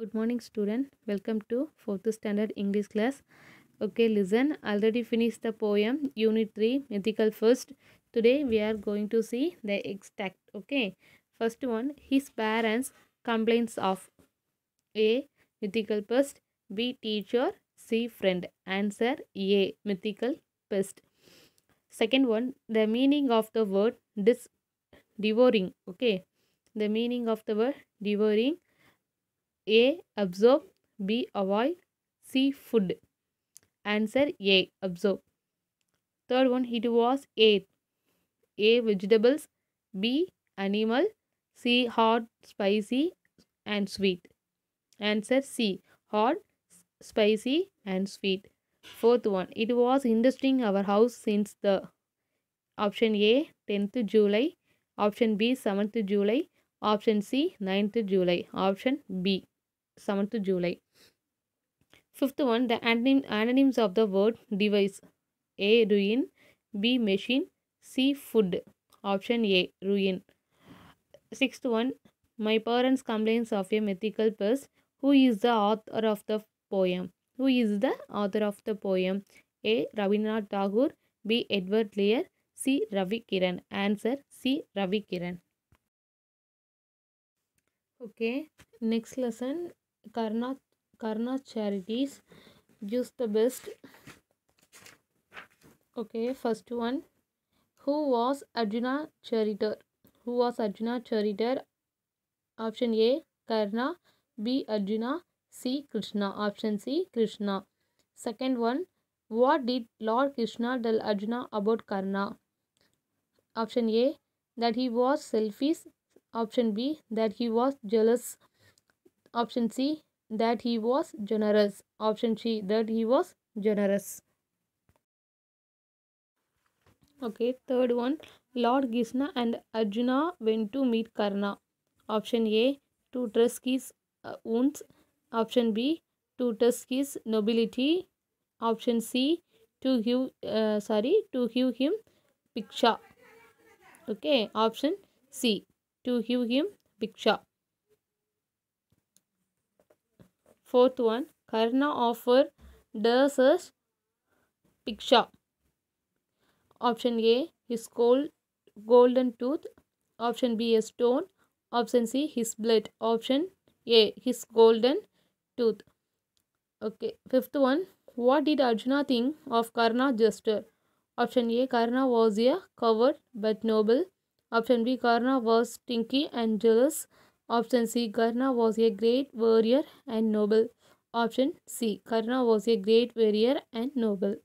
Good morning, student. Welcome to 4th standard English class. Okay, listen. Already finished the poem, Unit 3, Mythical First. Today we are going to see the extract. Okay, first one, his parents complaints of A. Mythical pest. B. Teacher. C. Friend. Answer A. Mythical pest. Second one, the meaning of the word devouring. Okay, the meaning of the word devouring. A. Absorb. B. Avoid. C. Food. Answer A. Absorb. Third one, it was A. A. Vegetables. B. Animal. C. Hot, spicy, and sweet. Answer C. Hot, spicy, and sweet. Fourth one, it was interesting our house since the option A. 10th July. Option B. 7th July. Option C. 9th July. Option B. 7th July. Fifth one, the antonyms of the word device. A. Ruin. B. Machine. C. Food. Option A. Ruin. Sixth one, my parents complains of a mythical pest. Who is the author of the poem? Who is the author of the poem? A. Rabindranath Tagore. B. Edward Lear. C. Ravi Kiran. Answer C. Ravi Kiran. Okay, next lesson, Karna Charities. Choose the best. Okay, first one. Who was Arjuna Charitar? Who was Arjuna Charitar? Option A. Karna. B. Arjuna. C. Krishna. Option C. Krishna. Second one. What did Lord Krishna tell Arjuna about Karna? Option A. That he was selfish. Option B. That he was jealous. Option C. That he was generous. Option C. That he was generous. Okay, third one. Lord Krishna and Arjuna went to meet Karna. Option A. To dress his wounds. Option B. To test his nobility. Option C. To give him Piksha. Okay, option C. To give him Piksha. Fourth one. Karna offered Dasas Piksha. Option A. His golden tooth. Option B. A stone. Option C. His blood. Option A. His golden tooth. Okay. Fifth one. What did Arjuna think of Karna's gesture? Option A. Karna was a coward but noble. Option B. Karna was stinky and jealous. Option C. Karna was a great warrior and noble. Option C. Karna was a great warrior and noble.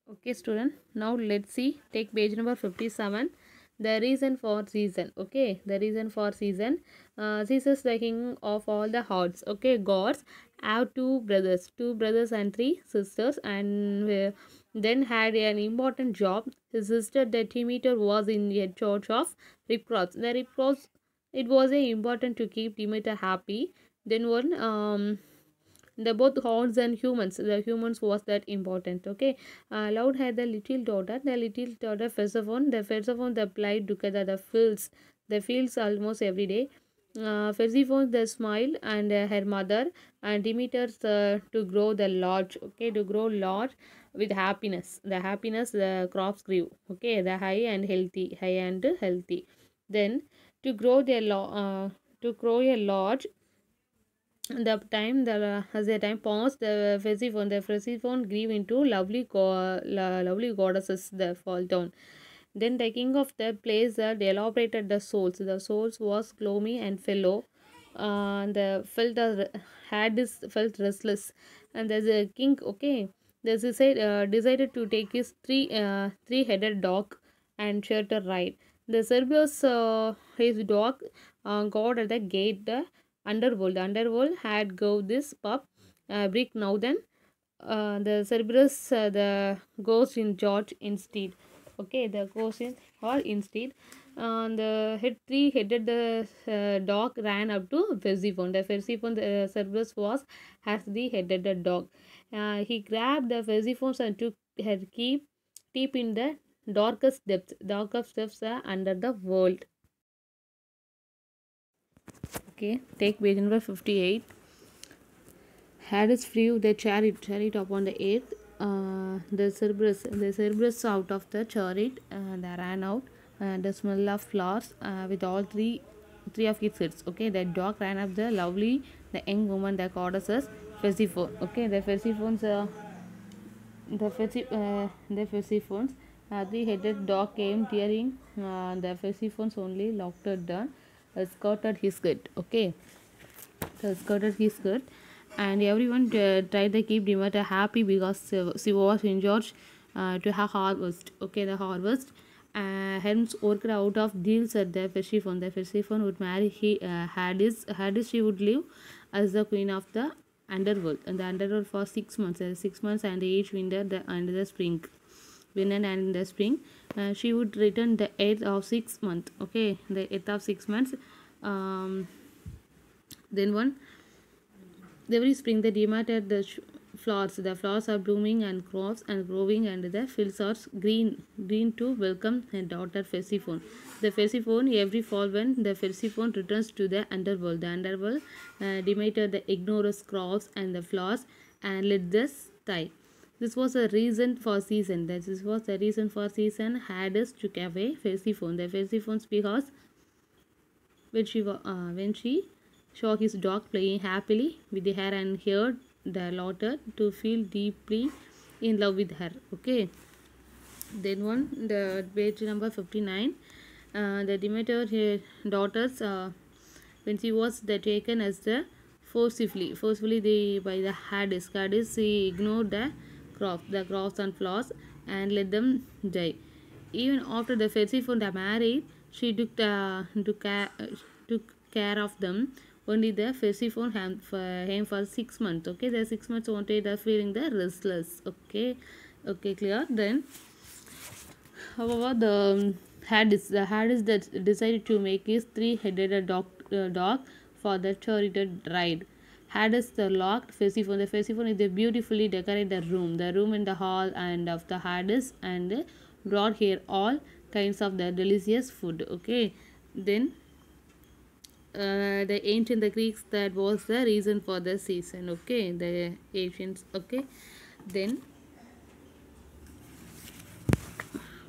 Okay, student. Now let's see. Take page number 57. The reason for season. Okay, the reason for season. This is the king of all the gods. Okay, gods have two brothers and three sisters, and then had an important job. His sister, the Demeter, was in a church of Ripros. It was a important to keep Demeter happy. Then one the both horns and humans, the humans was that important. Okay, Loud had the little daughter, Persephone. The Persephone they played together the fields almost every day. Persephone the smile and her mother, and Demeter's to grow the large. Okay, to grow large with happiness. The crops grew. Okay, the high and healthy. Then to grow to grow a large, as the time passed, the Persephone grew into lovely goddesses that fall down. Then the king of the place that elaborated the souls. The souls was gloomy and fellow. The felt restless, and there's a king. Okay, there's a decided to take his three-headed dog and shelter ride. The Cerberus, his dog, got at the gate. The underworld had go this pup, brick now then. The Cerberus, the ghost in George instead. Okay, the ghost in or instead. The three-headed the dog ran up to Persephone. The Cerberus was has three-headed the dog. He grabbed the Persephone and took her key deep in the darkest depths under the world. Okay, take page number 58. Hades flew the chariot upon the earth. The Cerberus out of the chariot, they ran out. The smell of flowers with all three of its kids. Okay, the dog ran up the young woman, the goddesses, Persephone. Okay, the Persephones, three-headed dog came tearing the Persephones only locked down, skirted his skirt. Okay, skirted his skirt, and everyone tried to keep Demeter happy because she was enjoyed to her harvest. Okay, the harvest. Hermes worked out of deals at the Persephone. The Persephone would marry Hades. Hades she would live as the queen of the underworld. And the underworld for 6 months. 6 months and each and the spring. Winter and the spring. She would return the 8th of 6 months. Okay, the 8th of 6 months. Then one every spring the Demeter the flowers are blooming and crops and growing, and the fields are green to welcome her daughter Persephone. The Persephone every fall when the Persephone returns to the underworld Demeter the ignores crops and the flowers and let this die. This was a reason for season. This was the reason for season. Hades took away Persephone. The Persephone's because when she saw his dog playing happily with her and heard the laughter to feel deeply in love with her. Okay, then the page number 59. The Demeter her daughters when she was taken as the forcefully by the Hades. She ignored the crops and flowers and let them die. Even after the Persephone married, she took care of them. Only the Persephone him for 6 months. Okay, the 6 months wanted the feeling the restless. Okay, clear. Then, however, the Hades that decided to make his three-headed dog for the chariot ride. Hades the locked Persephone. The Persephone is a beautifully decorated room. The room in the hall and of the Hades and brought here all kinds of the delicious food. Okay, then the ancient the Greeks, that was the reason for the season. Okay, the ancients. Okay, then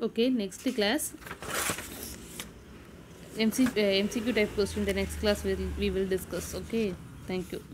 okay, next class MCQ type question. The next class we will discuss. Okay, thank you.